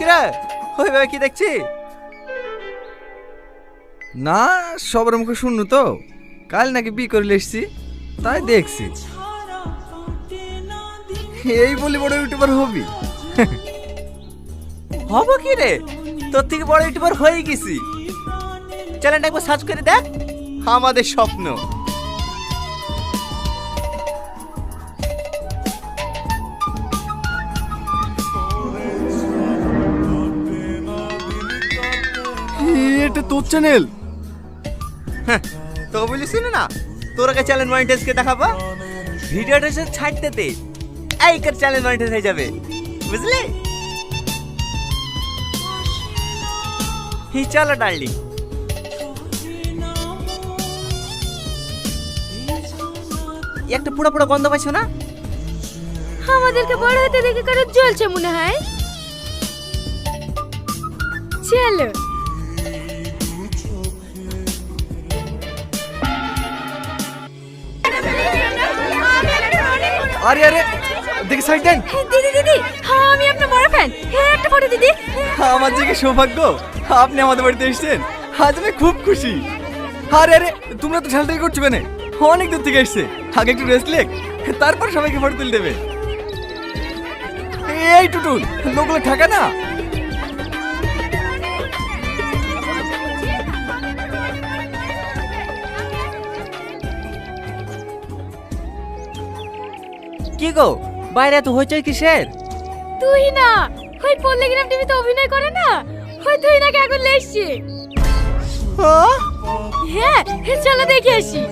কিরে ওইভাবে কি দেখছি? না, সবার মুখে শুনু তো কাল নাকি বিয়ে করে এসছি, তাই দেখছি। এই বলি বড় ইউটিউবার হবি? হব কি রে, তোর থেকে বড় ইউটিউবার হয়ে গেছি। চ্যানেলটা একবার সার্চ করে দেখ, আমাদের স্বপ্ন। এটা তোর চ্যানেল? তো বলিস না, তোর আগে চ্যানেল মনিটাইজ কে দেখাবো, ভিডিওটা সে ছাড়তে দে, এই কর চ্যানেল মনিটাইজ হয়ে যাবে, বুঝলি? হি চলো ডার্লিং। একটা পুরো পুরো গন্ধ পাইছো না? আমাদেরকে বড় হতে দেখে কারো জ্বলছে মনে হয়। চলো। আরে আরে দেখি সাইড দেন। দিদি দিদি, হ্যাঁ আমি আপনার বড় ফ্যান। হ্যাঁ একটা ফটো দিদি। আমার যে কি সৌভাগ্য, আপনি আমাদের বাড়িতে এসেছেন, আজ আমি খুব খুশি। আরে আরে তোমরা তো ঠেলটাই করছো কেন? অনেক দূর থেকে এসছে, আগে একটু রেস্ট লেক, তারপর সবাইকে ফটো তুলে দেবে। এই টুটুল, লোকগুলো ঠাকা না। কি গো, বাইরে এত হইচই কিসের? তুই না, ওই পল্লীগ্রাম টিভিতে অভিনয় করে না, ওই তুই নাকি এখন লেসছি। হ্যাঁ চলো দেখে আসি।